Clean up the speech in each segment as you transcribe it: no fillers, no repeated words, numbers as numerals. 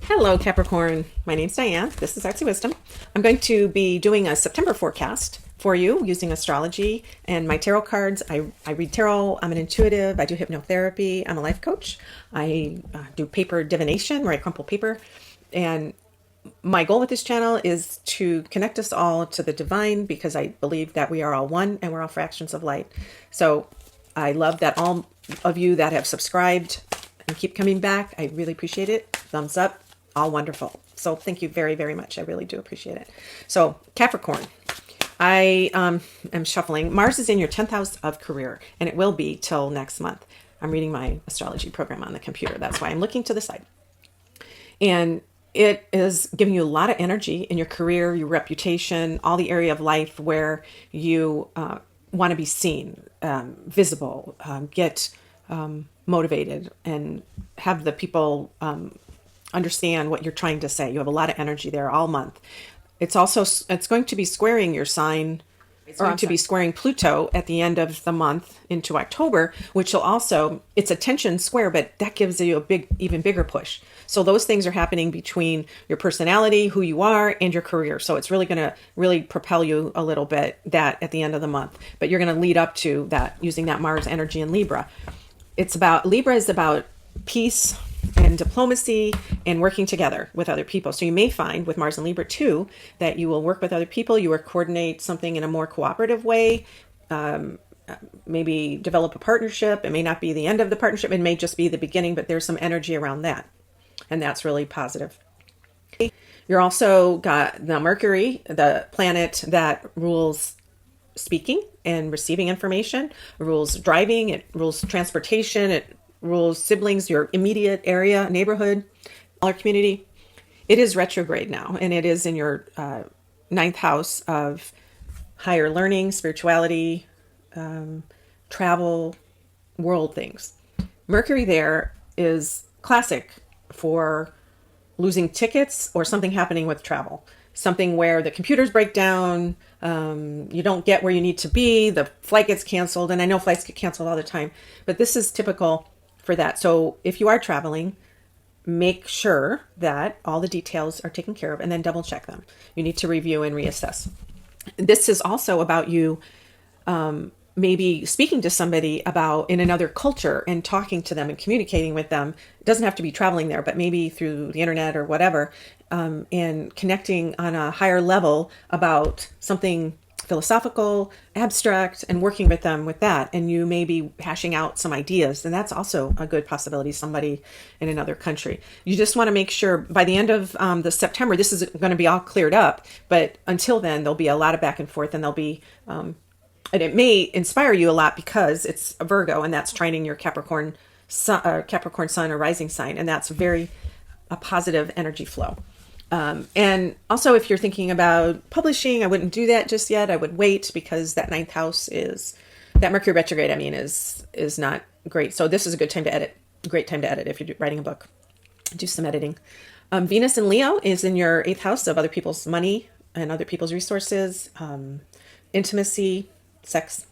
Hello, Capricorn. My name's Diane. This is Artsy Wisdom. I'm going to be doing a September forecast for you using astrology and my tarot cards. I read tarot. I'm an intuitive. I do hypnotherapy. I'm a life coach. I do paper divination where I crumple paper. And my goal with this channel is to connect us all to the divine because I believe that we are all one and we're all fractions of light. So I love that all of you that have subscribed and keep coming back. I really appreciate it. Thumbs up. All wonderful. So thank you very, very much. I really do appreciate it. So Capricorn, I am shuffling. Mars is in your 10th house of career, and it will be till next month. I'm reading my astrology program on the computer. That's why I'm looking to the side. And it is giving you a lot of energy in your career, your reputation, all the area of life where you want to be seen, visible, get motivated, and have the people understand what you're trying to say. You have a lot of energy there all month. It's going to be squaring your sign, it's going to be squaring Pluto at the end of the month into October, which will also, it's a tension square, but that gives you a even bigger push. So those things are happening between your personality, who you are, and your career. So it's really going to really propel you a little bit that at the end of the month, but you're going to lead up to that using that Mars energy in Libra. Libra is about peace and diplomacy and working together with other people. So you may find with Mars and Libra too, that you will work with other people, you will coordinate something in a more cooperative way, maybe develop a partnership. It may not be the end of the partnership. It may just be the beginning, but there's some energy around that. And that's really positive. You're also got the Mercury, the planet that rules speaking and receiving information, rules driving, it rules transportation, it rules siblings, your immediate area, neighborhood, our community. It is retrograde now, and it is in your ninth house of higher learning, spirituality, travel, world things. Mercury there is classic for losing tickets or something happening with travel. Something where the computers break down, you don't get where you need to be, the flight gets canceled, and I know flights get canceled all the time, but this is typical for that. So if you are traveling, make sure that all the details are taken care of and then double check them. You need to review and reassess. This is also about you maybe speaking to somebody about in another culture and talking to them and communicating with them. It doesn't have to be traveling there, but maybe through the internet or whatever, and connecting on a higher level about something philosophical, abstract, and working with them with that. And you may be hashing out some ideas, and that's also a good possibility, somebody in another country. You just want to make sure by the end of the September, this is going to be all cleared up, but until then, there'll be a lot of back and forth, and there'll be, and it may inspire you a lot because it's a Virgo, and that's trining your Capricorn sun or rising sign, and that's a positive energy flow. And also if you're thinking about publishing, I wouldn't do that just yet. I would wait because that ninth house that Mercury retrograde, is not great. So this is a good time to edit, great time to edit if you're writing a book, do some editing. Venus in Leo is in your 8th house of other people's money and other people's resources, intimacy, sex,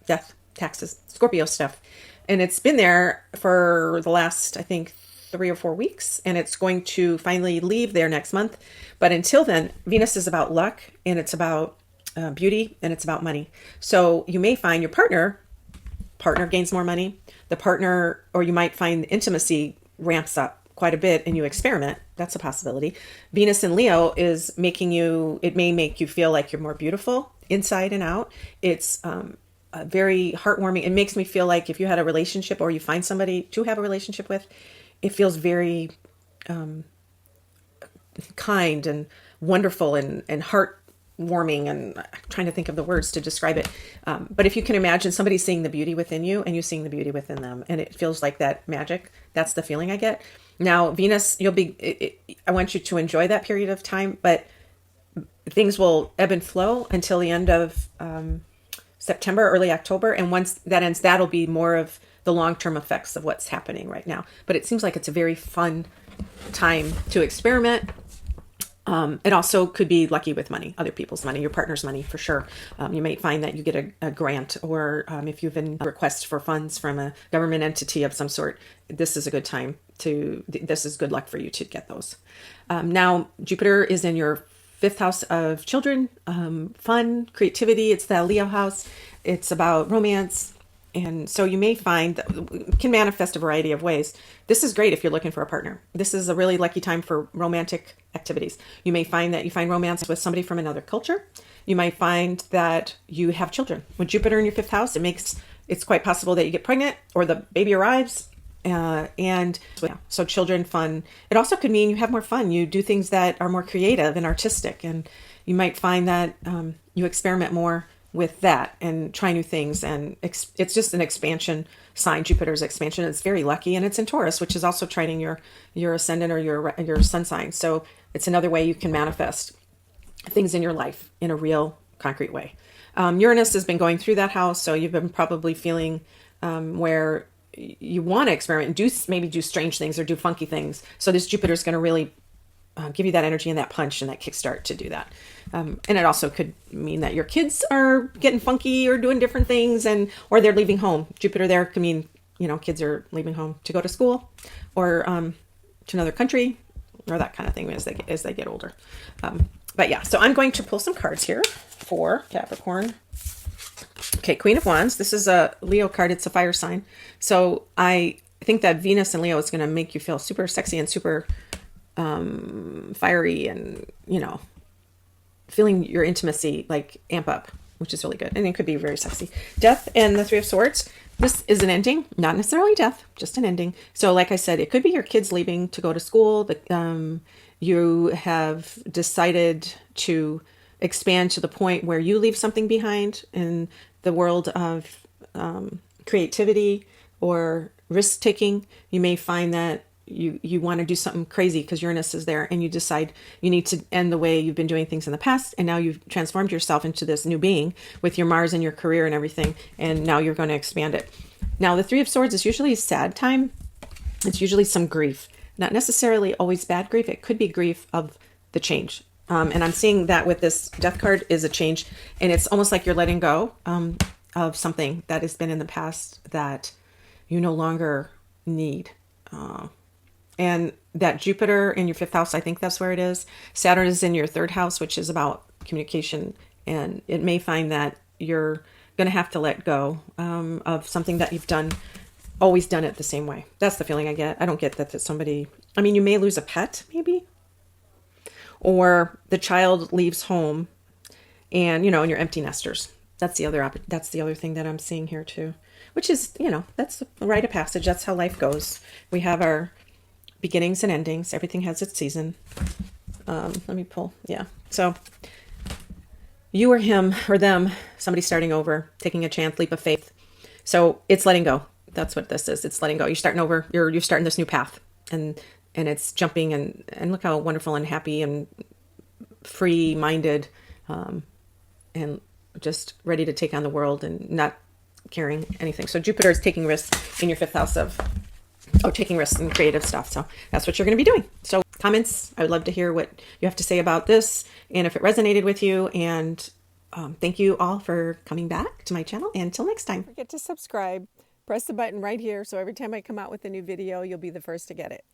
death, taxes, Scorpio stuff. And it's been there for the last, I think, 3 or 4 weeks, and it's going to finally leave there next month. But until then, Venus is about luck, and it's about beauty, and it's about money. So you may find your partner gains more money, or you might find the intimacy ramps up quite a bit and you experiment. That's a possibility. Venus in Leo is it may make you feel like you're more beautiful inside and out. It's very heartwarming. It makes me feel like if you had a relationship or you find somebody to have a relationship with, it feels very kind and wonderful and heartwarming, and I'm trying to think of the words to describe it. But if you can imagine somebody seeing the beauty within you and you seeing the beauty within them, and it feels like that magic, that's the feeling I get. Now, Venus, I want you to enjoy that period of time, but things will ebb and flow until the end of September, early October. And once that ends, that'll be more of the long-term effects of what's happening right now. But it seems like it's a very fun time to experiment It also could be lucky with money, other people's money, your partner's money for sure. You may find that you get a grant, or if you've been request for funds from a government entity of some sort, this is a good time this is good luck for you to get those. Now, Jupiter is in your fifth house of children, fun, creativity. It's the Leo house. It's about romance. And so you may find that it can manifest a variety of ways. This is great if you're looking for a partner. This is a really lucky time for romantic activities. You may find that you find romance with somebody from another culture. You might find that you have children. With Jupiter in your fifth house, it's quite possible that you get pregnant or the baby arrives. So children, fun. It also could mean you have more fun. You do things that are more creative and artistic. And you might find that you experiment more with that and try new things, and it's just an expansion sign. Jupiter's expansion. It's very lucky, and it's in Taurus, which is also trining your ascendant or your sun sign. So it's another way you can manifest things in your life in a real concrete way. Uranus has been going through that house, so you've been probably feeling where you want to experiment and maybe do strange things or do funky things. So this Jupiter is going to really give you that energy and that punch and that kickstart to do that. And it also could mean that your kids are getting funky or doing different things, or they're leaving home. Jupiter there could mean, kids are leaving home to go to school or to another country or that kind of thing as they get older. But yeah, so I'm going to pull some cards here for Capricorn. Okay, Queen of Wands. This is a Leo card. It's a fire sign. So I think that Venus and Leo is going to make you feel super sexy and super fiery, and feeling your intimacy like amp up, which is really good. And it could be very sexy. Death and the Three of Swords. This is an ending, not necessarily death, just an ending. So like I said, it could be your kids leaving to go to school, but you have decided to expand to the point where you leave something behind in the world of creativity or risk taking. You may find that you want to do something crazy because Uranus is there, and you decide you need to end the way you've been doing things in the past, and now you've transformed yourself into this new being with your Mars and your career and everything, and now you're going to expand it. Now, the Three of Swords is usually a sad time. It's usually some grief, not necessarily always bad grief. It could be grief of the change. And I'm seeing that with this Death card is a change, and it's almost like you're letting go of something that has been in the past that you no longer need. And that Jupiter in your fifth house, I think that's where it is. Saturn is in your third house, which is about communication. And it may find that you're going to have to let go of something that you've always done it the same way. That's the feeling I get. I don't get that somebody, you may lose a pet, maybe. Or the child leaves home and you're empty nesters. That's the other thing that I'm seeing here too, which is, that's a rite of passage. That's how life goes. We have our beginnings and endings. Everything has its season. Let me pull. Yeah. So you or him or them, somebody starting over, taking a chance, leap of faith. So it's letting go. That's what this is. It's letting go. You're starting over. You're starting this new path, and it's jumping and look how wonderful and happy and free-minded, and just ready to take on the world and not caring anything. So Jupiter is taking risks in your fifth house taking risks in creative stuff. So that's what you're going to be doing. So comments, I would love to hear what you have to say about this and if it resonated with you. And thank you all for coming back to my channel. And until next time. Don't forget to subscribe. Press the button right here so every time I come out with a new video, you'll be the first to get it.